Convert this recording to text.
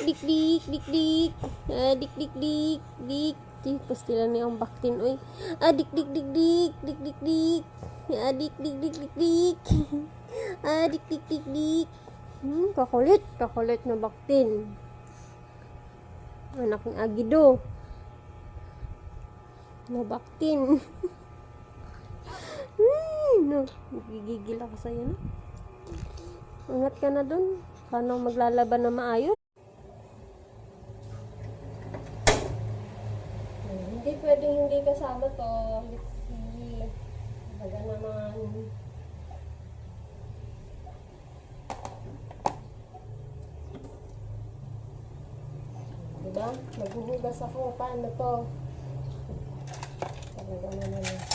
dik dik dik dik dik. Dik dik dik dik. Di pastilan ni ang baktin oy. Dik dik dik dik dik dik dik. Dik dik dik dik dik. Dik dik dik dik. Kakulit na baktin. Anak ng agido. Na baktin. No, gigigil ako sa'yo, no? Ingat ka na dun. Paano maglalaban na maayos? Hindi pwedeng hindi kasama to. Let's see. Baga naman. Diba? Maghuhugas ako. Paano to? Talaga naman.